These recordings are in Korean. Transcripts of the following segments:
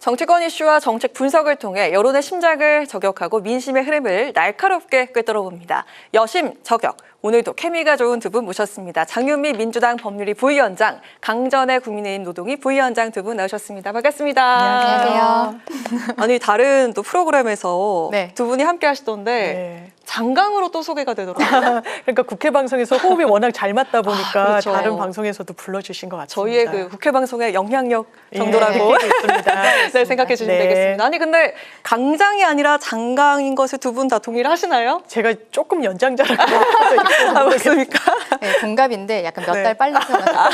정치권 이슈와 정책 분석을 통해 여론의 심장을 저격하고 민심의 흐름을 날카롭게 꿰뚫어봅니다. 여심 저격. 오늘도 케미가 좋은 두 분 모셨습니다. 장윤미 민주당 법률위 부위원장, 강전의 국민의힘 노동위 부위원장 두 분 나오셨습니다. 반갑습니다. 안녕하세요. 아니 다른 또 프로그램에서 네. 두 분이 함께 하시던데 네. 장강으로 또 소개가 되더라고요. 그러니까 국회 방송에서 호흡이 워낙 잘 맞다 보니까 그렇죠. 다른 방송에서도 불러주신 것 같습니다. 저희의 그 국회 방송의 영향력 정도라고 있습니다. 네, 생각해 주시면 네. 되겠습니다. 아니 근데 강장이 아니라 장강인 것을 두 분 다 동의를 하시나요? 제가 조금 연장자라고 아, 맞습니까? 네, 동갑인데 약간 몇 네. 달 빨리 태어나서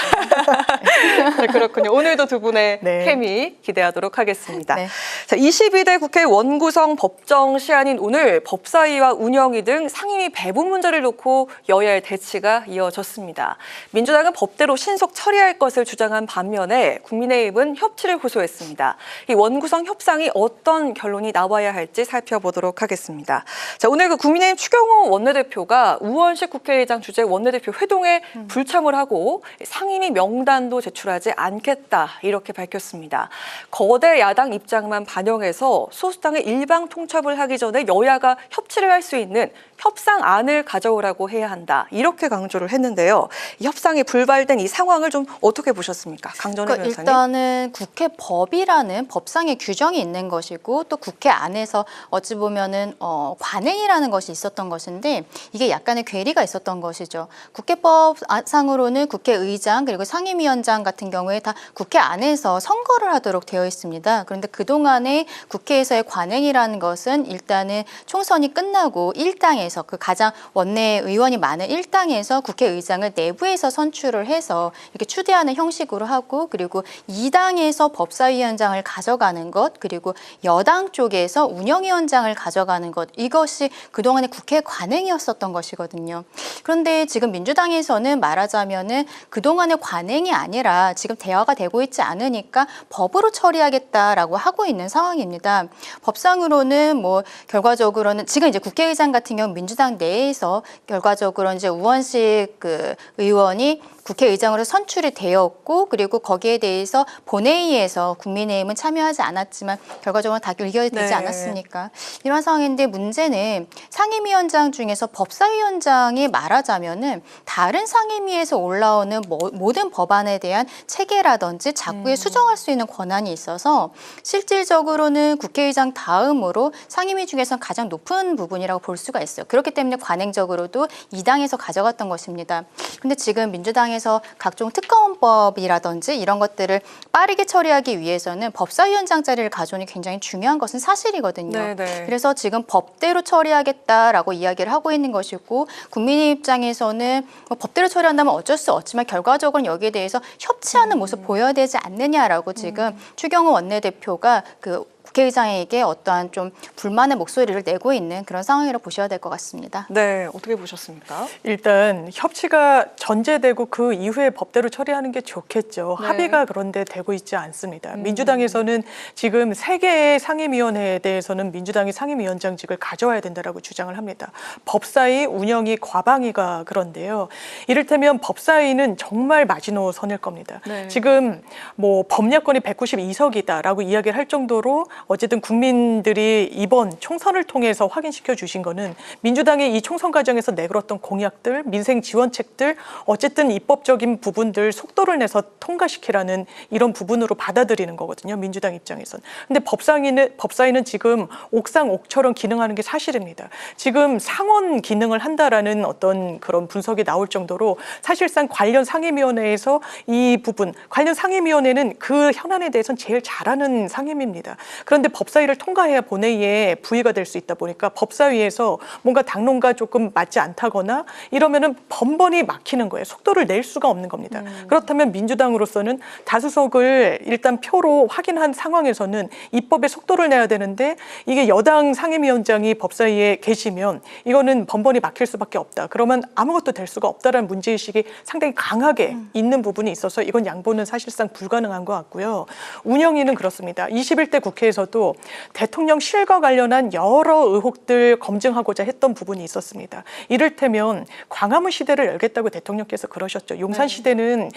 네, 그렇군요. 오늘도 두 분의 네. 케미 기대하도록 하겠습니다. 네. 자, 22대 국회 원구성 법정 시한인 오늘 법사위와 운영위 등 상임위 배분 문제를 놓고 여야의 대치가 이어졌습니다. 민주당은 법대로 신속 처리할 것을 주장한 반면에 국민의힘은 협치를 호소했습니다. 이 원구성 협상이 어떤 결론이 나와야 할지 살펴보도록 하겠습니다. 자, 오늘 그 국민의힘 추경호 원내대표가 우원식 국회의장 주재 원내대표 회동에 불참을 하고 상임위 명단도 제출하지 않겠다 이렇게 밝혔습니다. 거대 야당 입장만 반영해서 소수당의 일방 통첩을 하기 전에 여야가 협치를 할 수 있는 협상안을 가져오라고 해야 한다 이렇게 강조를 했는데요. 이 협상이 불발된 이 상황을 좀 어떻게 보셨습니까? 강전의 변호사님. 일단은 국회 법이라는 법상의 규정이 있는 것이고 또 국회 안에서 어찌 보면은 관행이라는 것이 있었던 것인데 이게 약간의 괴리가 있었던 것이죠. 국회법상으로는 국회의장 그리고 상임위원장 같은 경우에 다 국회 안에서 선거를 하도록 되어 있습니다. 그런데 그동안에 국회에서의 관행이라는 것은 일단은 총선이 끝나고 일당에서 그 가장 원내 의원이 많은 일당에서 국회의장을 내부에서 선출을 해서 이렇게 추대하는 형식으로 하고 그리고 2당에서 법사위원장을 가져가는 것 그리고 여당 쪽에서 운영위원장을 가져가는 것 이것이 그동안의 국회 관행이었었던 것이거든요. 그런데 지금 민주당에서는 말하자면은 그동안의 관행이 아니라 지금 대화가 되고 있지 않으니까 법으로 처리하겠다라고 하고 있는 상황입니다. 법상으로는 뭐 결과적으로는 지금 이제 국회의장 같은 경우 민주당 내에서 결과적으로 이제 우원식 그 의원이 국회의장으로 선출이 되었고 그리고 거기에 대해서 본회의에서 국민의힘은 참여하지 않았지만 결과적으로 다 의결되지 네. 않았습니까? 이런 상황인데 문제는 상임위원장 중에서 법사위원장이 말하자면은 다른 상임위에서 올라오는 모든 법안에 대한 체계라든지 작부에 수정할 수 있는 권한이 있어서 실질적으로는 국회의장 다음으로 상임위 중에서 가장 높은 부분이라고 볼 수가 있어요. 그렇기 때문에 관행적으로도 2당에서 가져갔던 것입니다. 근데 지금 민주당에서 각종 특검법이라든지 이런 것들을 빠르게 처리하기 위해서는 법사위원장 자리를 가져오는 게 굉장히 중요한 것은 사실이거든요. 네네. 그래서 지금 법대로 처리하겠다라고 이야기를 하고 있는 것이고 국민의 입장에서는 뭐 법대로 처리한다면 어쩔 수 없지만 결과적으로 여기에 대해서 협치하는 모습 보여야 되지 않느냐라고 지금 추경호 원내대표가 그 국회의장에게 어떠한 좀 불만의 목소리를 내고 있는 그런 상황이라고 보셔야 될 것 같습니다. 네, 어떻게 보셨습니까? 일단 협치가 전제되고 그 이후에 법대로 처리하는 게 좋겠죠. 네. 합의가 그런데 되고 있지 않습니다. 민주당에서는 지금 3개의 상임위원회에 대해서는 민주당이 상임위원장직을 가져와야 된다라고 주장을 합니다. 법사위, 운영위, 과방위가 그런데요. 이를테면 법사위는 정말 마지노선일 겁니다. 네. 지금 뭐 법야권이 192석이다라고 이야기를 할 정도로 어쨌든 국민들이 이번 총선을 통해서 확인시켜 주신 거는 민주당이 이 총선 과정에서 내걸었던 공약들, 민생 지원책들, 어쨌든 입법적인 부분들 속도를 내서 통과시키라는 이런 부분으로 받아들이는 거거든요. 민주당 입장에서는. 근데 법사위는 지금 옥상옥처럼 기능하는 게 사실입니다. 지금 상원 기능을 한다라는 어떤 그런 분석이 나올 정도로 사실상 관련 상임위원회에서 이 부분, 관련 상임위원회는 그 현안에 대해서는 제일 잘하는 상임위입니다. 그런데 법사위를 통과해야 본회의에 부의가 될 수 있다 보니까 법사위에서 뭔가 당론과 조금 맞지 않다거나 이러면은 번번이 막히는 거예요. 속도를 낼 수가 없는 겁니다. 그렇다면 민주당으로서는 다수석을 일단 표로 확인한 상황에서는 입법에 속도를 내야 되는데 이게 여당 상임위원장이 법사위에 계시면 이거는 번번이 막힐 수밖에 없다. 그러면 아무것도 될 수가 없다라는 문제의식이 상당히 강하게 있는 부분이 있어서 이건 양보는 사실상 불가능한 것 같고요. 운영위는 그렇습니다. 21대 국회에서 국회에서도 대통령실과 관련한 여러 의혹들 검증하고자 했던 부분이 있었습니다. 이를테면 광화문 시대를 열겠다고 대통령께서 그러셨죠. 용산 시대는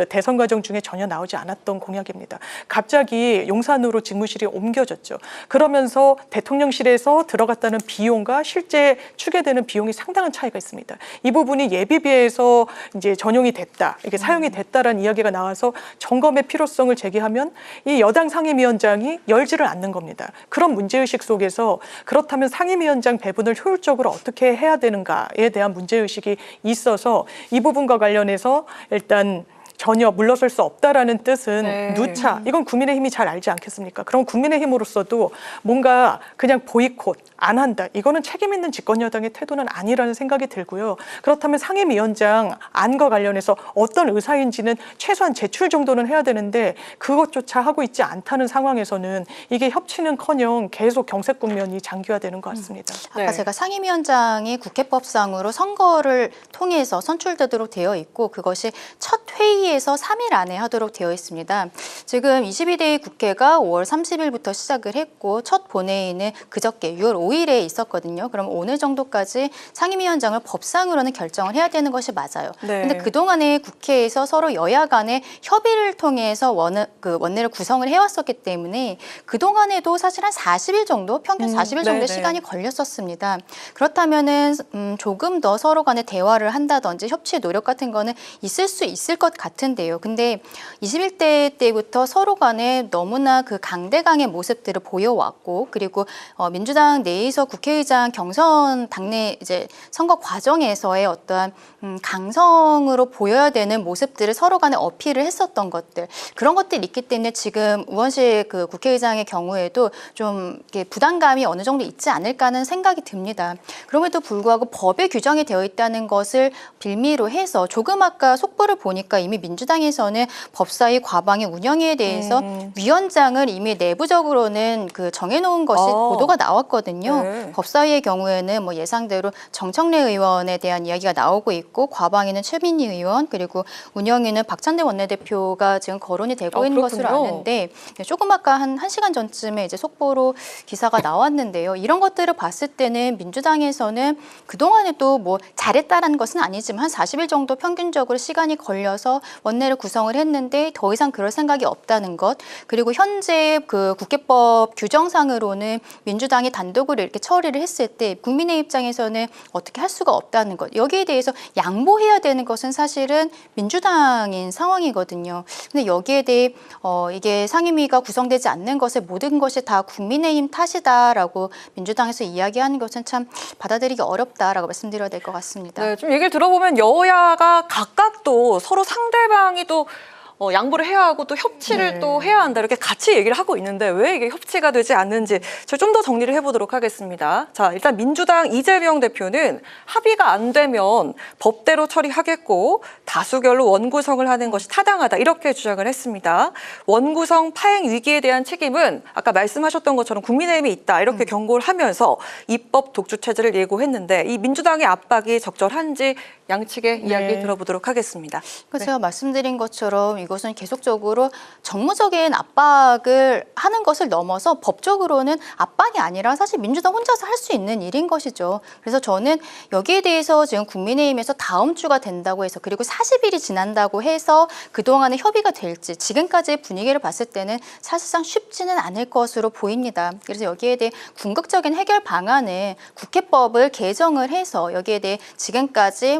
대선 과정 중에 전혀 나오지 않았던 공약입니다. 갑자기 용산으로 직무실이 옮겨졌죠. 그러면서 대통령실에서 들어갔다는 비용과 실제 추계되는 비용이 상당한 차이가 있습니다. 이 부분이 예비비에서 이제 전용이 됐다, 이게 사용이 됐다라는 이야기가 나와서 점검의 필요성을 제기하면 이 여당 상임위원장이 열지를 않는 겁니다. 그런 문제의식 속에서 그렇다면 상임위원장 배분을 효율적으로 어떻게 해야 되는가에 대한 문제의식이 있어서 이 부분과 관련해서 일단 전혀 물러설 수 없다라는 뜻은 네. 누차, 이건 국민의힘이 잘 알지 않겠습니까? 그럼 국민의힘으로서도 뭔가 그냥 보이콧, 안 한다, 이거는 책임 있는 집권 여당의 태도는 아니라는 생각이 들고요. 그렇다면 상임위원장 안과 관련해서 어떤 의사인지는 최소한 제출 정도는 해야 되는데 그것조차 하고 있지 않다는 상황에서는 이게 협치는커녕 계속 경색 국면이 장기화되는 것 같습니다. 아까 네. 제가 상임위원장이 국회법상으로 선거를 통해서 선출되도록 되어 있고 그것이 첫 회의에서 3일 안에 하도록 되어 있습니다. 지금 22대 국회가 5월 30일부터 시작을 했고 첫 본회의는 그저께 6월 5일에 있었거든요. 그럼 오늘 정도까지 상임위원장을 법상으로는 결정을 해야 되는 것이 맞아요. 그런데 네. 그동안에 국회에서 서로 여야 간의 협의를 통해서 원내를 구성을 해왔었기 때문에 그동안에도 사실 한 40일 정도, 평균 40일 정도의 네네. 시간이 걸렸었습니다. 그렇다면은 조금 더 서로 간에 대화를 한다든지 협치의 노력 같은 거는 있을 수 있을 것 같은데요. 근데 21대 때부터 서로 간에 너무나 그 강대강의 모습들을 보여왔고 그리고 민주당 내에서 국회의장 경선 당내 이제 선거 과정에서의 어떠한 강성으로 보여야 되는 모습들을 서로 간에 어필을 했었던 것들, 그런 것들이 있기 때문에 지금 우원식 그 국회의장의 경우에도 좀 이렇게 부담감이 어느 정도 있지 않을까 하는 생각이 듭니다. 그럼에도 불구하고 법에 규정이 되어 있다는 것을 빌미로 해서 조금 아까 속보를 보니까 이미 민주당에서는 법사위 과방위 운영에 대해서 위원장을 이미 내부적으로는 그 정해놓은 것이 보도가 나왔거든요. 네. 법사위의 경우에는 뭐 예상대로 정청래 의원에 대한 이야기가 나오고 있고 과방위는 최민희 의원 그리고 운영위는 박찬대 원내대표가 지금 거론이 되고 있는 것으로 그렇군요. 아는데 조금 아까 한 1시간 전쯤에 이제 속보로 기사가 나왔는데요. 이런 것들을 봤을 때는 민주당에서는 그동안에도 뭐 잘했다라는 것은 아니지만 한 40일 정도 평균적으로 시간이 걸려서 원내를 구성을 했는데 더 이상 그럴 생각이 없다는 것, 그리고 현재 그 국회법 규정상으로는 민주당이 단독으로 이렇게 처리를 했을 때 국민의 입장에서는 어떻게 할 수가 없다는 것, 여기에 대해서 양보해야 되는 것은 사실은 민주당인 상황이거든요. 근데 여기에 대해 이게 상임위가 구성되지 않는 것에 모든 것이 다 국민의힘 탓이다라고 민주당에서 이야기하는 것은 참 받아들이기 어렵다라고 말씀드려야 될 것 같습니다. 네, 좀 얘기를 들어보면 여야가 각각 또 서로 상대방이 또 양보를 해야 하고 또 협치를 네. 또 해야 한다 이렇게 같이 얘기를 하고 있는데 왜 이게 협치가 되지 않는지 제가 좀 더 정리를 해보도록 하겠습니다. 자, 일단 민주당 이재명 대표는 합의가 안 되면 법대로 처리하겠고 다수결로 원구성을 하는 것이 타당하다 이렇게 주장을 했습니다. 원구성 파행 위기에 대한 책임은 아까 말씀하셨던 것처럼 국민의힘이 있다 이렇게 경고를 하면서 입법 독주 체제를 예고했는데 이 민주당의 압박이 적절한지 양측의 이야기 들어보도록 하겠습니다. 그러니까 제가 말씀드린 것처럼 이것은 계속적으로 정무적인 압박을 하는 것을 넘어서 법적으로는 압박이 아니라 사실 민주당 혼자서 할 수 있는 일인 것이죠. 그래서 저는 여기에 대해서 지금 국민의힘에서 다음 주가 된다고 해서 그리고 40일이 지난다고 해서 그동안의 협의가 될지 지금까지의 분위기를 봤을 때는 사실상 쉽지는 않을 것으로 보입니다. 그래서 여기에 대해 궁극적인 해결 방안은 국회법을 개정을 해서 여기에 대해 지금까지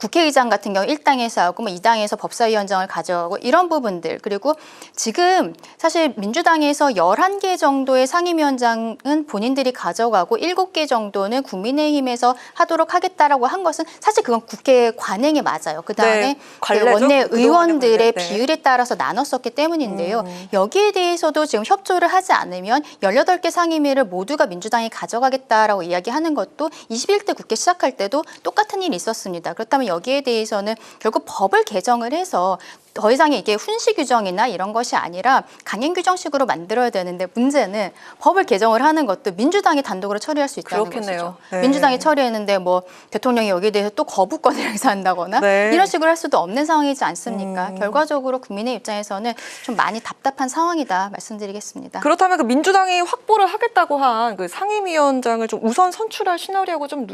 국회의장 같은 경우 1당에서 하고 2당에서 법사위원장을 가져가고 이런 부분들, 그리고 지금 사실 민주당에서 11개 정도의 상임위원장은 본인들이 가져가고 7개 정도는 국민의힘에서 하도록 하겠다라고 한 것은 사실 그건 국회 관행에 맞아요. 그다음에 네, 관례죠? 원내 그동안의 의원들의 관례. 네. 비율에 따라서 나눴었기 때문인데요. 여기에 대해서도 지금 협조를 하지 않으면 18개 상임위를 모두가 민주당이 가져가겠다라고 이야기하는 것도 21대 국회 시작할 때도 똑같은 일이 있었습니다. 그렇다면 여기에 대해서는 결국 법을 개정을 해서 더 이상의 이게 훈시 규정이나 이런 것이 아니라 강행 규정식으로 만들어야 되는데 문제는 법을 개정을 하는 것도 민주당이 단독으로 처리할 수 있다는 그렇겠네요. 것이죠. 네. 민주당이 처리했는데 뭐 대통령이 여기에 대해서 또 거부권을 행사한다거나 네. 이런 식으로 할 수도 없는 상황이지 않습니까? 결과적으로 국민의 입장에서는 좀 많이 답답한 상황이다 말씀드리겠습니다. 그렇다면 그 민주당이 확보를 하겠다고 한 그 상임위원장을 좀 우선 선출할 시나리오가 좀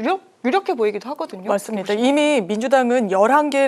유력해 보이기도 하거든요. 맞습니다. 이미 민주당은 11개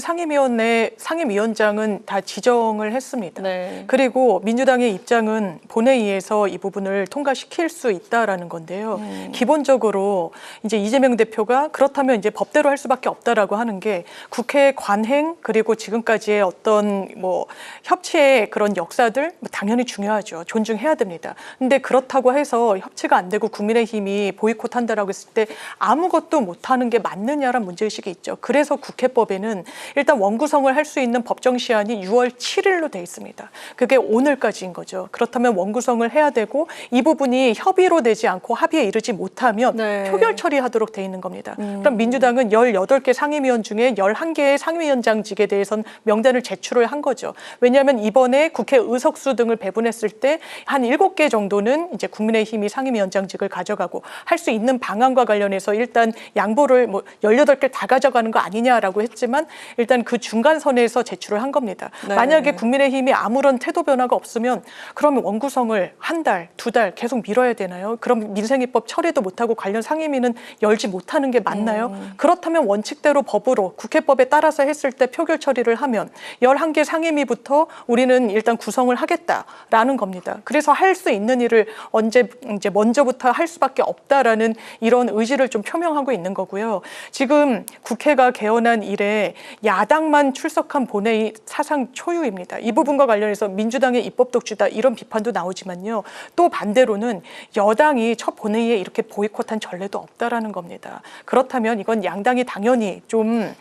상임위원장은 다 지정을 했습니다. 네. 그리고 민주당의 입장은 본회의에서 이 부분을 통과시킬 수 있다라는 건데요. 기본적으로 이제 이재명 대표가 그렇다면 이제 법대로 할 수밖에 없다라고 하는 게 국회 관행 그리고 지금까지의 어떤 뭐 협치의 그런 역사들 당연히 중요하죠. 존중해야 됩니다. 근데 그렇다고 해서 협치가 안 되고 국민의힘이 보이콧한다라고 했을 때 아무것도 못 하는 게 맞느냐란 문제의식이 있죠. 그래서 국회법에는 일단 원구성을 할 수 있는 법정 시한이 6월 7일로 돼 있습니다. 그게 오늘까지인 거죠. 그렇다면 원구성을 해야 되고 이 부분이 협의로 되지 않고 합의에 이르지 못하면 네. 표결 처리하도록 돼 있는 겁니다. 그럼 민주당은 18개 상임위원 중에 11개의 상임위원장직에 대해서는 명단을 제출을 한 거죠. 왜냐하면 이번에 국회 의석수 등을 배분했을 때 한 7개 정도는 이제 국민의힘이 상임위원장직을 가져가고 할 수 있는 방안과 관련해서 일단 양보를 뭐 18개 다 가져가는 거 아니냐라고 했지만 일단 그 중간선에서 제출을 한 겁니다. 네. 만약에 국민의힘이 아무런 태도 변화가 없으면 그러면 원구성을 한 달, 2달 계속 미뤄야 되나요? 그럼 민생입법 처리도 못하고 관련 상임위는 열지 못하는 게 맞나요? 그렇다면 원칙대로 법으로 국회법에 따라서 했을 때 표결 처리를 하면 11개 상임위부터 우리는 일단 구성을 하겠다라는 겁니다. 그래서 할 수 있는 일을 이제 먼저부터 할 수밖에 없다라는 이런 의지를 좀 표명하고 있는 거고요. 지금 국회가 개원한 이래 야당만 출석한 본회의 사상 초유입니다. 이 부분과 관련해서 민주당의 입법 독주다 이런 비판도 나오지만요. 또 반대로는 여당이 첫 본회의에 이렇게 보이콧한 전례도 없다라는 겁니다. 그렇다면 이건 양당이 당연히 좀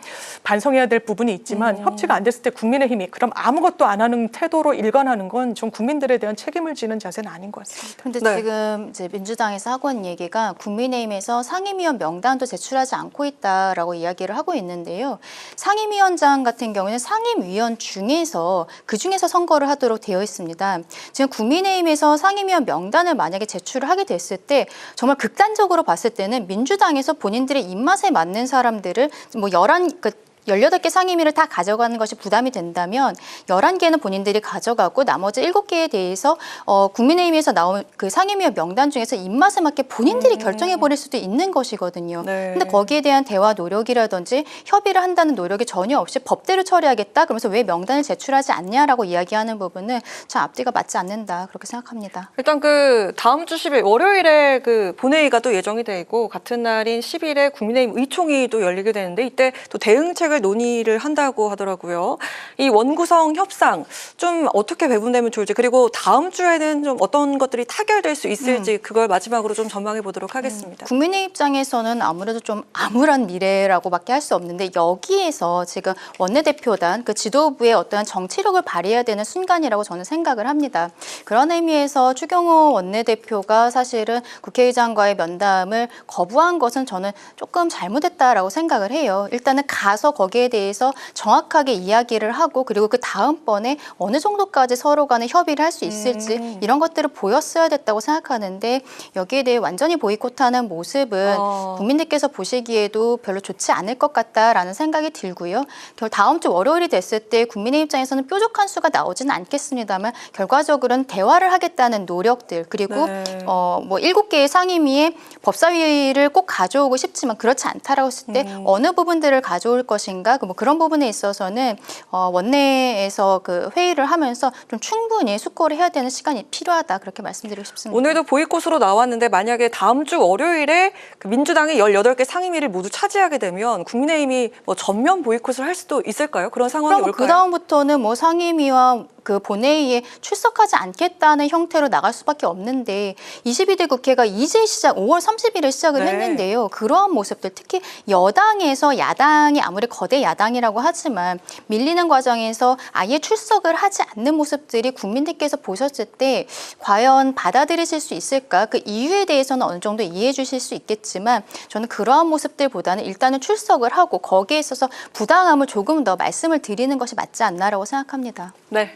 반성해야 될 부분이 있지만 협치가 안 됐을 때 국민의힘이 그럼 아무것도 안 하는 태도로 일관하는 건 좀 국민들에 대한 책임을 지는 자세는 아닌 것 같습니다. 그런데 네. 지금 이제 민주당에서 하고 있는 얘기가 국민의힘에서 상임위원 명단도 제출하지 않고 있다라고 이야기를 하고 있는데요. 상임위원장 같은 경우는 상임위원 중에서 그중에서 선거를 하도록 되어 있습니다. 지금 국민의힘에서 상임위원 명단을 만약에 제출을 하게 됐을 때 정말 극단적으로 봤을 때는 민주당에서 본인들의 입맛에 맞는 사람들을 뭐 18개 상임위를 다 가져가는 것이 부담이 된다면 11개는 본인들이 가져가고 나머지 7개에 대해서 국민의힘에서 나온 그 상임위원 명단 중에서 입맛에 맞게 본인들이 결정해버릴 수도 있는 것이거든요. 네. 근데 거기에 대한 대화 노력이라든지 협의를 한다는 노력이 전혀 없이 법대로 처리하겠다? 그러면서 왜 명단을 제출하지 않냐라고 이야기하는 부분은 참 앞뒤가 맞지 않는다 그렇게 생각합니다. 일단 그 다음 주 10일 월요일에 그 본회의가 또 예정이 돼 있고 같은 날인 10일에 국민의힘 의총이 또 열리게 되는데 이때 또 대응책을 논의를 한다고 하더라고요. 이 원구성 협상 좀 어떻게 배분되면 좋을지 그리고 다음 주에는 좀 어떤 것들이 타결될 수 있을지 그걸 마지막으로 좀 전망해 보도록 하겠습니다. 국민의 입장에서는 아무래도 좀 암울한 미래라고밖에 할 수 없는데 여기에서 지금 원내대표단 그 지도부의 어떠한 정치력을 발휘해야 되는 순간이라고 저는 생각을 합니다. 그런 의미에서 추경호 원내대표가 사실은 국회의장과의 면담을 거부한 것은 저는 조금 잘못했다라고 생각을 해요. 일단은 가서 거기에 대해서 정확하게 이야기를 하고 그리고 그 다음번에 어느 정도까지 서로 간에 협의를 할 수 있을지 이런 것들을 보였어야 됐다고 생각하는데 여기에 대해 완전히 보이콧하는 모습은 국민들께서 보시기에도 별로 좋지 않을 것 같다라는 생각이 들고요. 다음 주 월요일이 됐을 때 국민의 입장에서는 뾰족한 수가 나오지는 않겠습니다만 결과적으로는 대화를 하겠다는 노력들 그리고 네. 뭐 7개의 상임위에 법사위를 꼭 가져오고 싶지만 그렇지 않다라고 했을 때 어느 부분들을 가져올 것인가 뭐 그런 부분에 있어서는 원내에서 그 회의를 하면서 좀 충분히 숙고를 해야 되는 시간이 필요하다 그렇게 말씀드리고 싶습니다. 오늘도 보이콧으로 나왔는데 만약에 다음 주 월요일에 그 민주당이 18개 상임위를 모두 차지하게 되면 국민의힘이 뭐 전면 보이콧을 할 수도 있을까요? 그런 상황이 그럼 올까요? 그 다음부터는 뭐 상임위와 그 본회의에 출석하지 않겠다는 형태로 나갈 수밖에 없는데 22대 국회가 이제 5월 30일에 시작을 네. 했는데요. 그러한 모습들 특히 여당에서 야당이 아무리 거대 야당이라고 하지만 밀리는 과정에서 아예 출석을 하지 않는 모습들이 국민들께서 보셨을 때 과연 받아들이실 수 있을까? 그 이유에 대해서는 어느 정도 이해해 주실 수 있겠지만 저는 그러한 모습들보다는 일단은 출석을 하고 거기에 있어서 부당함을 조금 더 말씀을 드리는 것이 맞지 않나라고 생각합니다. 네.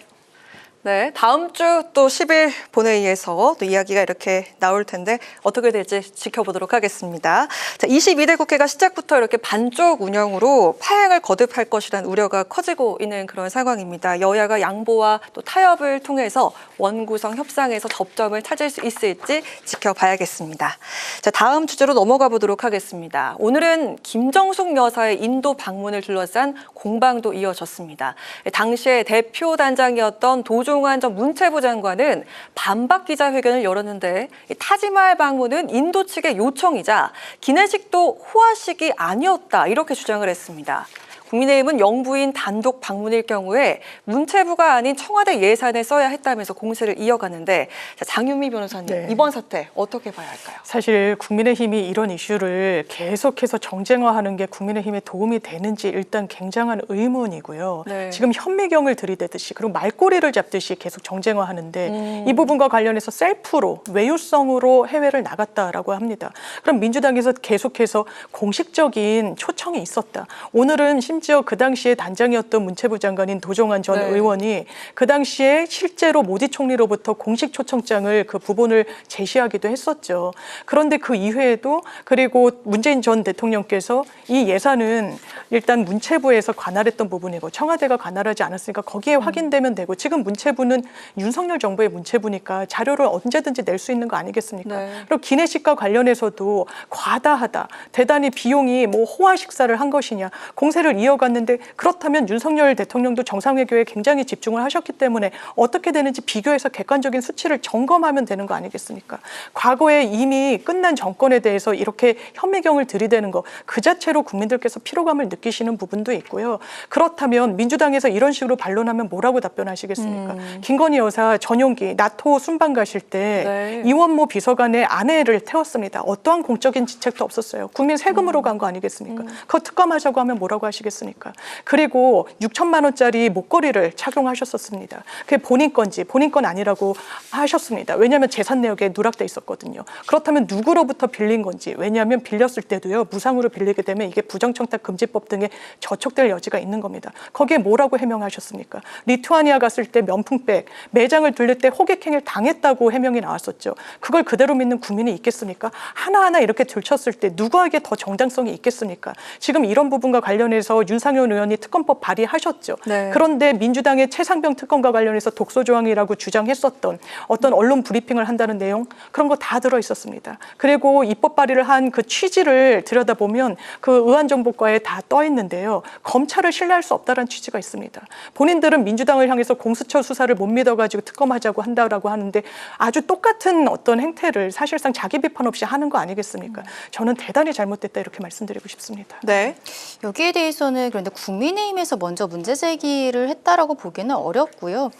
네, 다음 주 또 10일 본회의에서 또 이야기가 이렇게 나올 텐데 어떻게 될지 지켜보도록 하겠습니다. 자, 22대 국회가 시작부터 이렇게 반쪽 운영으로 파행을 거듭할 것이라는 우려가 커지고 있는 그런 상황입니다. 여야가 양보와 또 타협을 통해서 원구성 협상에서 접점을 찾을 수 있을지 지켜봐야겠습니다. 자, 다음 주제로 넘어가 보도록 하겠습니다. 오늘은 김정숙 여사의 인도 방문을 둘러싼 공방도 이어졌습니다. 당시에 대표 단장이었던 도종환 전 문체부 장관은 반박 기자회견을 열었는데 타지마할 방문은 인도 측의 요청이자 기내식도 호화식이 아니었다 이렇게 주장을 했습니다. 국민의힘은 영부인 단독 방문일 경우에 문체부가 아닌 청와대 예산을 써야 했다면서 공세를 이어가는데 장윤미 변호사님 네. 이번 사태 어떻게 봐야 할까요? 사실 국민의힘이 이런 이슈를 계속해서 정쟁화하는 게 국민의힘에 도움이 되는지 일단 굉장한 의문이고요. 네. 지금 현미경을 들이대듯이 그리고 말꼬리를 잡듯이 계속 정쟁화하는데 이 부분과 관련해서 셀프로 외유성으로 해외를 나갔다라고 합니다. 그럼 민주당에서 계속해서 공식적인 초청이 있었다. 오늘은 심지어 그 당시에 단장이었던 문체부 장관인 도종환 전 네. 의원이 그 당시에 실제로 모디 총리로부터 공식 초청장을 그 부분을 제시하기도 했었죠. 그런데 그 이후에도 그리고 문재인 전 대통령께서 이 예산은 일단 문체부에서 관할했던 부분이고 청와대가 관할하지 않았으니까 거기에 확인되면 되고 지금 문체부는 윤석열 정부의 문체부니까 자료를 언제든지 낼 수 있는 거 아니겠습니까? 네. 그리고 기내식과 관련해서도 과다하다. 대단히 비용이 뭐 호화 식사를 한 것이냐. 공세를 이어갔는데 그렇다면 윤석열 대통령도 정상회교에 굉장히 집중을 하셨기 때문에 어떻게 되는지 비교해서 객관적인 수치를 점검하면 되는 거 아니겠습니까? 과거에 이미 끝난 정권에 대해서 이렇게 현미경을 들이대는 거 그 자체로 국민들께서 피로감을 느끼시는 부분도 있고요. 그렇다면 민주당에서 이런 식으로 반론하면 뭐라고 답변하시겠습니까? 김건희 여사 전용기 나토 순방 가실 때 네. 이원모 비서관의 아내를 태웠습니다. 어떠한 공적인 지책도 없었어요. 국민 세금으로 간 거 아니겠습니까? 그거 특검하자고 하면 뭐라고 하시겠습니까? 그리고 6천만 원짜리 목걸이를 착용하셨었습니다. 그게 본인 건지 본인 건 아니라고 하셨습니다. 왜냐하면 재산 내역에 누락돼 있었거든요. 그렇다면 누구로부터 빌린 건지 왜냐하면 빌렸을 때도요. 무상으로 빌리게 되면 이게 부정청탁 금지법 등에 저촉될 여지가 있는 겁니다. 거기에 뭐라고 해명하셨습니까? 리투아니아 갔을 때 명품백, 매장을 들릴 때 호객행위를 당했다고 해명이 나왔었죠. 그걸 그대로 믿는 국민이 있겠습니까? 하나하나 이렇게 들쳤을 때 누구에게 더 정당성이 있겠습니까? 지금 이런 부분과 관련해서 윤상현 의원이 특검법 발의하셨죠. 네. 그런데 민주당의 최상병 특검과 관련해서 독소조항이라고 주장했었던 어떤 언론 브리핑을 한다는 내용 그런 거 다 들어있었습니다. 그리고 입법 발의를 한 그 취지를 들여다보면 그 의안정보과에 다 떠 있는데요. 검찰을 신뢰할 수 없다는 취지가 있습니다. 본인들은 민주당을 향해서 공수처 수사를 못 믿어가지고 특검하자고 한다라고 하는데 아주 똑같은 어떤 행태를 사실상 자기 비판 없이 하는 거 아니겠습니까? 저는 대단히 잘못됐다 이렇게 말씀드리고 싶습니다. 네. 여기에 대해서는 그런데 국민의힘에서 먼저 문제 제기를 했다라고 보기는 어렵고요.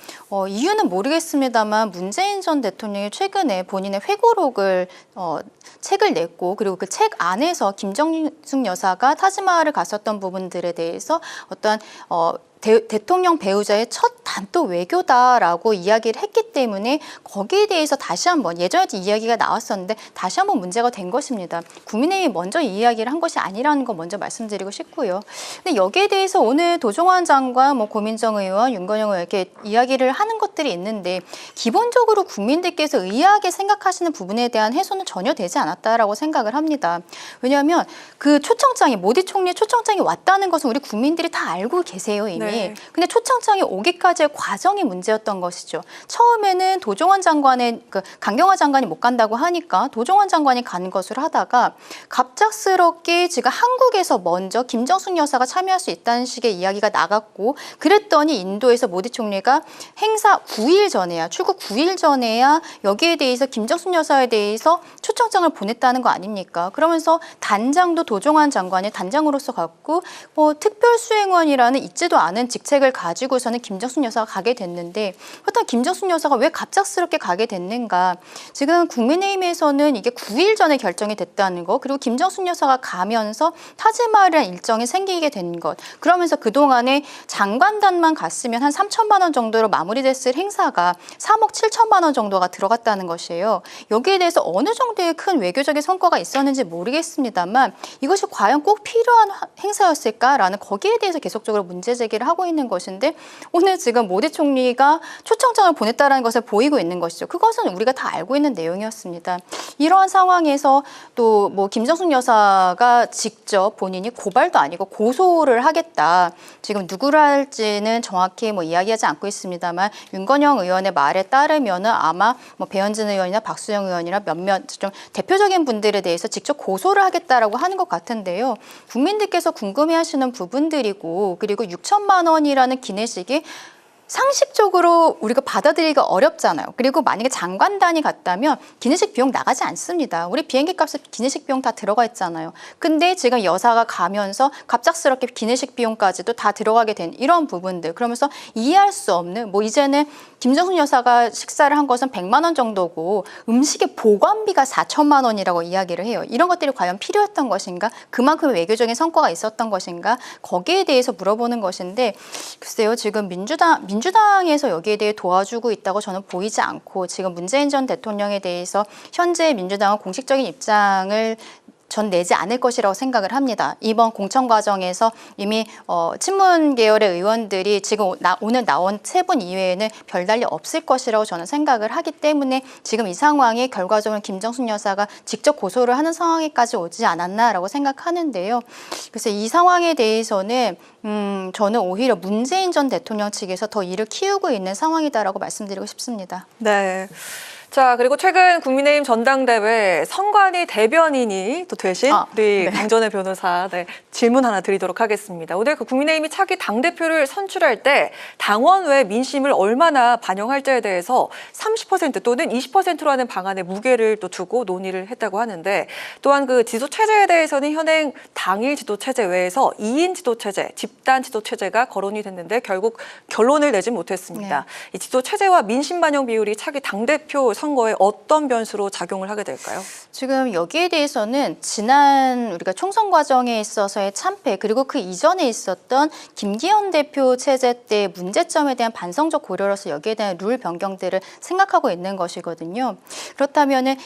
이유는 모르겠습니다만 문재인 전 대통령이 최근에 본인의 회고록을 책을 냈고 그리고 그 책 안에서 김정숙 여사가 타지마할을 갔었던 부분들에 대해서 어떤 대통령 배우자의 첫 단독 외교다라고 이야기를 했기 때문에 거기에 대해서 다시 한번 예전에도 이야기가 나왔었는데 다시 한번 문제가 된 것입니다. 국민의힘이 먼저 이 이야기를 한 것이 아니라는 거 먼저 말씀드리고 싶고요. 근데 여기에 대해서 오늘 도종환 장관, 고민정 의원, 윤건영 의원 이렇게 이야기를 하는 것들이 있는데 기본적으로 국민들께서 의아하게 생각하시는 부분에 대한 해소는 전혀 되지 않았다라고 생각을 합니다. 왜냐하면 그 초청장이 모디 총리의 초청장이 왔다는 것은 우리 국민들이 다 알고 계세요 이미. 네. 근데 초청장이 오기까지의 과정이 문제였던 것이죠. 처음에는 도종환 장관의 강경화 장관이 못 간다고 하니까 도종환 장관이 가는 것으로 하다가 갑작스럽게 지금 한국에서 먼저 김정숙 여사가 참여할 수 있다는 식의 이야기가 나갔고 그랬더니 인도에서 모디 총리가 행사 9일 전에야 출국 9일 전에야 여기에 대해서 김정숙 여사에 대해서 초청장을 보냈다는 거 아닙니까? 그러면서 단장도 도종환 장관이 단장으로서 갔고 특별수행원이라는 있지도 않은 있는 직책을 가지고서는 김정숙 여사가 가게 됐는데 그렇다면 김정숙 여사가 왜 갑작스럽게 가게 됐는가? 지금 국민의힘에서는 이게 9일 전에 결정이 됐다는 거, 그리고 김정숙 여사가 가면서 타지마할이라는 일정이 생기게 된 것, 그러면서 그동안에 장관단만 갔으면 한 3천만 원 정도로 마무리됐을 행사가 3억 7천만 원 정도가 들어갔다는 것이에요. 여기에 대해서 어느 정도의 큰 외교적인 성과가 있었는지 모르겠습니다만 이것이 과연 꼭 필요한 행사였을까라는 거기에 대해서 계속적으로 문제 제기를 하고 있는 것인데 오늘 지금 모디 총리가 초청장을 보냈다는 것을 보이고 있는 것이죠. 그것은 우리가 다 알고 있는 내용이었습니다. 이러한 상황에서 또 뭐 김정숙 여사가 직접 본인이 고발도 아니고 고소를 하겠다. 지금 누구를 할지는 정확히 뭐 이야기하지 않고 있습니다만 윤건영 의원의 말에 따르면은 아마 뭐 배현진 의원이나 박수영 의원이나 몇몇 좀 대표적인 분들에 대해서 직접 고소를 하겠다라고 하는 것 같은데요. 국민들께서 궁금해하시는 부분들이고 그리고 6천만 원이라는 기내식이 상식적으로 우리가 받아들이기가 어렵잖아요. 그리고 만약에 장관단이 갔다면 기내식 비용 나가지 않습니다. 우리 비행기 값에 기내식 비용 다 들어가 있잖아요. 근데 지금 여사가 가면서 갑작스럽게 기내식 비용까지도 다 들어가게 된 이런 부분들, 그러면서 이해할 수 없는, 뭐 이제는 김정숙 여사가 식사를 한 것은 100만 원 정도고 음식의 보관비가 4천만 원이라고 이야기를 해요. 이런 것들이 과연 필요했던 것인가? 그만큼의 외교적인 성과가 있었던 것인가? 거기에 대해서 물어보는 것인데 글쎄요, 지금 민주당에서 여기에 대해 도와주고 있다고 저는 보이지 않고 지금 문재인 전 대통령에 대해서 현재 민주당은 공식적인 입장을 전 내지 않을 것이라고 생각을 합니다. 이번 공천 과정에서 이미 친문 계열의 의원들이 지금 오늘 나온 3분 이외에는 별달리 없을 것이라고 저는 생각을 하기 때문에 지금 이 상황이 결과적으로 김정숙 여사가 직접 고소를 하는 상황에까지 오지 않았나라고 생각하는데요. 그래서 이 상황에 대해서는 저는 오히려 문재인 전 대통령 측에서 더 일을 키우고 있는 상황이다라고 말씀드리고 싶습니다. 네. 자, 그리고 최근 국민의힘 전당대회 선관위 대변인이 또 되신 우리 강전의 변호사 질문 하나 드리도록 하겠습니다. 오늘 그 국민의힘이 차기 당대표를 선출할 때 당원 외 민심을 얼마나 반영할지에 대해서 30% 또는 20%로 하는 방안에 무게를 또 두고 논의를 했다고 하는데 또한 그 지도체제에 대해서는 현행 당일 지도체제 외에서 2인 지도체제, 집단 지도체제가 거론이 됐는데 결국 결론을 내지 못했습니다. 네. 이 지도체제와 민심 반영 비율이 차기 당대표 선거에 어떤 변수로 작용을 하게 될까요? 지금 여기에 대해서는 지난 우리가 총선 과정에 있어서의 참패 그리고 그 이전에 있었던 김기현 대표 체제 때 문제점에 대한 반성적 고려로서 여기에 대한 룰 변경들을 생각하고 있는 것이거든요. 그렇다면은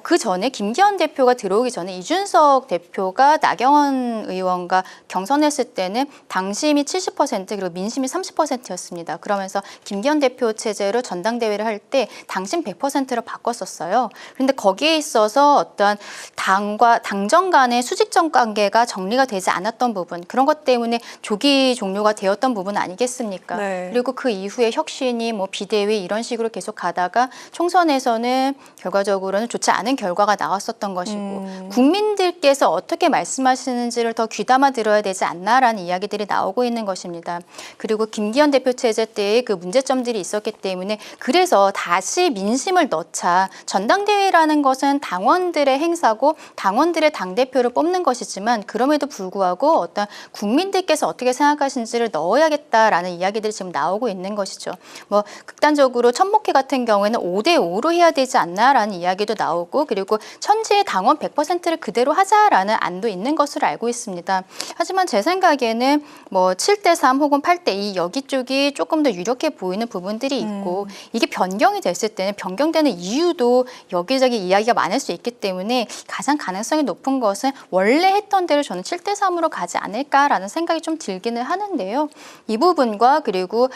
그 전에 김기현 대표가 들어오기 전에 이준석 대표가 나경원 의원과 경선했을 때는 당심이 70% 그리고 민심이 30%였습니다. 그러면서 김기현 대표 체제로 전당대회를 할 때 당심 100%로 바꿨었어요. 그런데 거기에 있어서 어떤 당과 당정 간의 수직적 관계가 정리가 되지 않았던 부분, 그런 것 때문에 조기 종료가 되었던 부분 아니겠습니까? 네. 그리고 그 이후에 혁신이 뭐 비대위 이런 식으로 계속 가다가 총선에서는 결과적으로는 좋지 않은 결과가 나왔었던 것이고 국민들께서 어떻게 말씀하시는지를 더 귀담아 들어야 되지 않나라는 이야기들이 나오고 있는 것입니다. 그리고 김기현 대표 체제 때의 그 문제점들이 있었기 때문에 그래서 다시 민심을 넣자. 전당대회라는 것은 당원들의 행사고 당원들의 당대표를 뽑는 것이지만 그럼에도 불구하고 어떤 국민들께서 어떻게 생각하시는지를 넣어야겠다라는 이야기들이 지금 나오고 있는 것이죠. 뭐 극단적으로 천목회 같은 경우에는 5대5로 해야 되지 않나라는 이야기도 나오고 그리고 천지의 당원 100%를 그대로 하자라는 안도 있는 것으로 알고 있습니다. 하지만 제 생각에는 뭐 7대3 혹은 8대2 여기 쪽이 조금 더 유력해 보이는 부분들이 있고 이게 변경이 됐을 때는 변경되는 이유도 여기저기 이야기가 많을 수 있기 때문에 가장 가능성이 높은 것은 원래 했던 대로 저는 7대3으로 가지 않을까라는 생각이 좀 들기는 하는데요. 이 부분과 그리고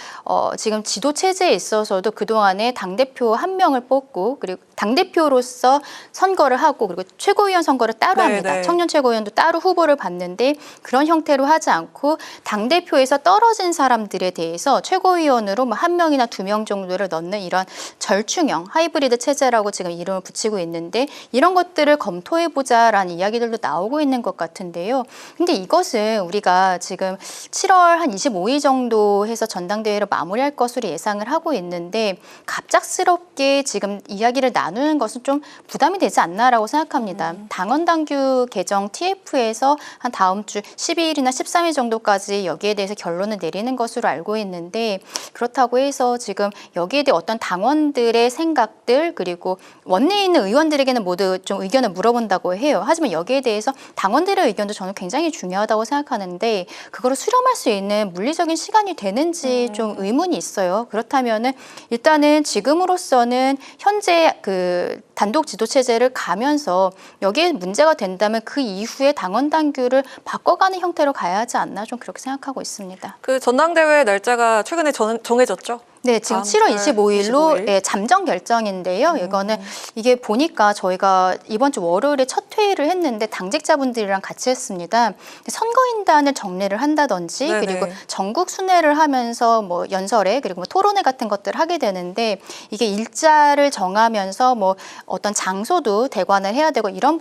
지금 지도 체제에 있어서도 그동안에 당대표 한 명을 뽑고 그리고 당대표로서 선거를 하고 그리고 최고위원 선거를 따로 합니다. 청년 최고위원도 따로 후보를 받는데 그런 형태로 하지 않고 당대표에서 떨어진 사람들에 대해서 최고위원으로 뭐 1명이나 2명 정도를 넣는 이런 절충형 하이브리드 체제라고 지금 이름을 붙이고 있는데 이런 것들을 검토해보자라는 이야기들도 나오고 있는 것 같은데요. 근데 이것은 우리가 지금 7월 한 25일 정도 해서 전당대회를 마무리할 것으로 예상을 하고 있는데 갑작스럽게 지금 이야기를 나누는 것은 좀 부담이 되지 않나라고 생각합니다. 당원 당규 개정 TF에서 한 다음 주 12일이나 13일 정도까지 여기에 대해서 결론을 내리는 것으로 알고 있는데, 그렇다고 해서 지금 여기에 대해 어떤 당원들의 생각들, 그리고 원내에 있는 의원들에게는 모두 좀 의견을 물어본다고 해요. 하지만 여기에 대해서 당원들의 의견도 저는 굉장히 중요하다고 생각하는데, 그거를 수렴할 수 있는 물리적인 시간이 되는지 좀 의문이 있어요. 그렇다면은 일단은 지금으로서는 현재 그 단독 지도 체제를 가면서 여기에 문제가 된다면 그 이후에 당원 당규를 바꿔가는 형태로 가야 하지 않나, 좀 그렇게 생각하고 있습니다. 그 전당대회 날짜가 최근에 정해졌죠? 네, 지금 다음 7월 달 25일로 25일. 예, 잠정 결정인데요. 이거는 이게 보니까 저희가 이번 주 월요일에 첫 회의를 했는데 당직자분들이랑 같이 했습니다. 선거인단을 정리를 한다든지, 네네. 그리고 전국 순회를 하면서 뭐 연설회, 그리고 뭐 토론회 같은 것들을 하게 되는데, 이게 일자를 정하면서 뭐 어떤 장소도 대관을 해야 되고 이런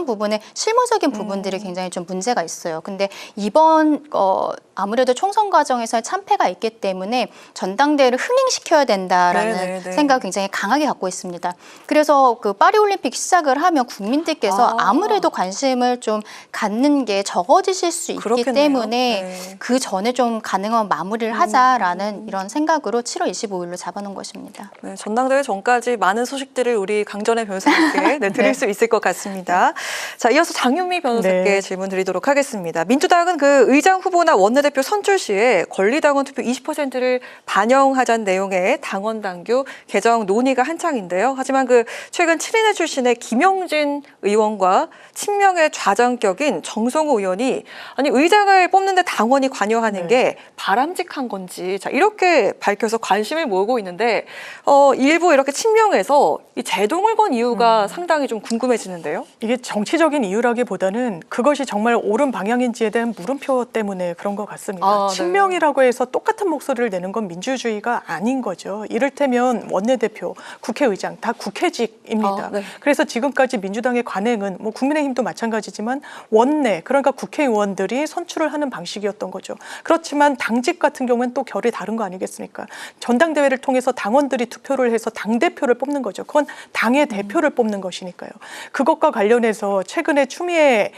부분에 실무적인 부분들이 굉장히 좀 문제가 있어요. 근데 이번 아무래도 총선 과정에서 참패가 있기 때문에 전당대회를 흥행시켜야 된다라는 네네네. 생각을 굉장히 강하게 갖고 있습니다. 그래서 그 파리올림픽 시작을 하면 국민들께서 아무래도 관심을 좀 갖는 게 적어지실 수 있기 그렇겠네요. 때문에 네. 그 전에 좀 가능한 마무리를 하자라는 이런 생각으로 7월 25일로 잡아놓은 것입니다. 네, 전당대회 전까지 많은 소식들을 우리 강전의 변호사님께 네, 드릴 네. 수 있을 것 같습니다. 자, 이어서 장윤미 변호사께 네. 질문 드리도록 하겠습니다. 민주당은 그 의장 후보나 원내대표 선출 시에 권리당원 투표 20%를 반영하자는 내용의 당원 당규 개정 논의가 한창인데요. 하지만 그 최근 7인회 출신의 김영진 의원과 친명의 좌정격인 정성호 의원이 아니 의장을 뽑는데 당원이 관여하는 게 바람직한 건지 자 이렇게 밝혀서 관심을 모으고 있는데 일부 이렇게 친명에서 이 제동을 건 이유가 상당히 좀 궁금해지는데요. 이게 정치적인 이유라기보다는 그것이 정말 옳은 방향인지에 대한 물음표 때문에 그런 것 같습니다. 아, 네. 친명이라고 해서 똑같은 목소리를 내는 건 민주주의가 아닌 거죠. 이를테면 원내대표, 국회의장 다 국회직입니다. 아, 네. 그래서 지금까지 민주당의 관행은 뭐 국민의힘도 마찬가지지만 원내, 그러니까 국회의원들이 선출을 하는 방식이었던 거죠. 그렇지만 당직 같은 경우는 또 결이 다른 거 아니겠습니까? 전당대회를 통해서 당원들이 투표를 해서 당대표를 뽑는 거죠. 그건 당의 대표를 뽑는 것이니까요. 그것과 관련해서 최근에 추미애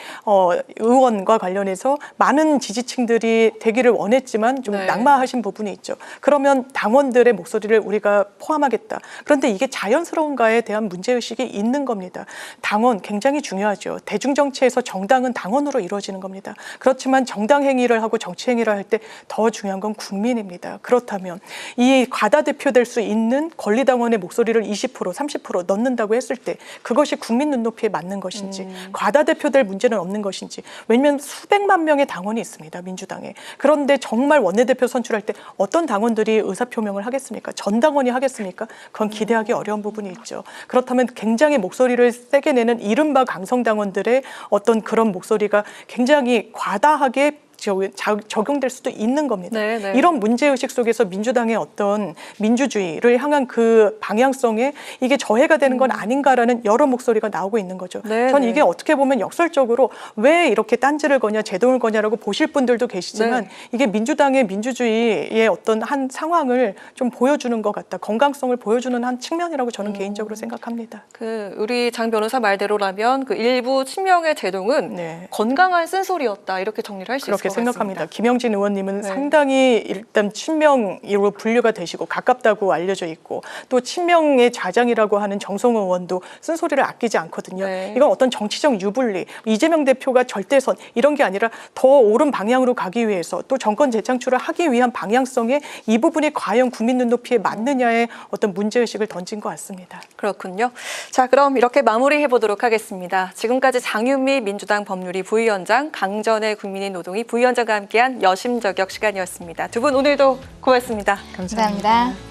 의원과 관련해서 많은 지지층들이 되기를 원했지만 좀 네. 낙마하신 부분이 있죠. 그러면 당원들의 목소리를 우리가 포함하겠다. 그런데 이게 자연스러운가에 대한 문제의식이 있는 겁니다. 당원 굉장히 중요하죠. 대중정치에서 정당은 당원으로 이루어지는 겁니다. 그렇지만 정당 행위를 하고 정치 행위를 할 때 더 중요한 건 국민입니다. 그렇다면 이 과다대표될 수 있는 권리당원의 목소리를 20%, 30% 넣는다고 했을 때 그것이 국민 눈높이에 맞는 것인지 과다대표될 문제는 없는 것인지, 왜냐하면 수백만 명의 당원이 있습니다. 민주당에. 그런데 정말 원내대표 선출할 때 어떤 당원들이 의사표명을 하겠습니까? 전 당원이 하겠습니까? 그건 기대하기 어려운 부분이 있죠. 그렇다면 굉장히 목소리를 세게 내는 이른바 강성당원들의 어떤 그런 목소리가 굉장히 과다하게 적용될 수도 있는 겁니다. 네네. 이런 문제의식 속에서 민주당의 어떤 민주주의를 향한 그 방향성에 이게 저해가 되는 건 아닌가라는 여러 목소리가 나오고 있는 거죠. 네네. 전 이게 어떻게 보면 역설적으로 왜 이렇게 딴지를 거냐 제동을 거냐라고 보실 분들도 계시지만 네. 이게 민주당의 민주주의의 어떤 한 상황을 좀 보여주는 것 같다. 건강성을 보여주는 한 측면이라고 저는 개인적으로 생각합니다. 그 우리 장 변호사 말대로라면 그 일부 친명의 제동은 네. 건강한 쓴소리였다 이렇게 정리를 할 수 있을 그렇게 것 생각합니다. 같습니다. 김영진 의원님은 네. 상당히 일단 친명으로 분류가 되시고 가깝다고 알려져 있고, 또 친명의 좌장이라고 하는 정성호 의원도 쓴소리를 아끼지 않거든요. 네. 이건 어떤 정치적 유불리, 이재명 대표가 절대선 이런 게 아니라 더 옳은 방향으로 가기 위해서 또 정권 재창출을 하기 위한 방향성에 이 부분이 과연 국민 눈높이에 맞느냐의 어떤 문제의식을 던진 것 같습니다. 그렇군요. 자, 그럼 이렇게 마무리해 보도록 하겠습니다. 지금까지 장윤미 민주당 법률위 부위원장, 강전의 국민의 노동위 부위원장과 함께한 여심저격 시간이었습니다. 두 분 오늘도 고맙습니다. 감사합니다.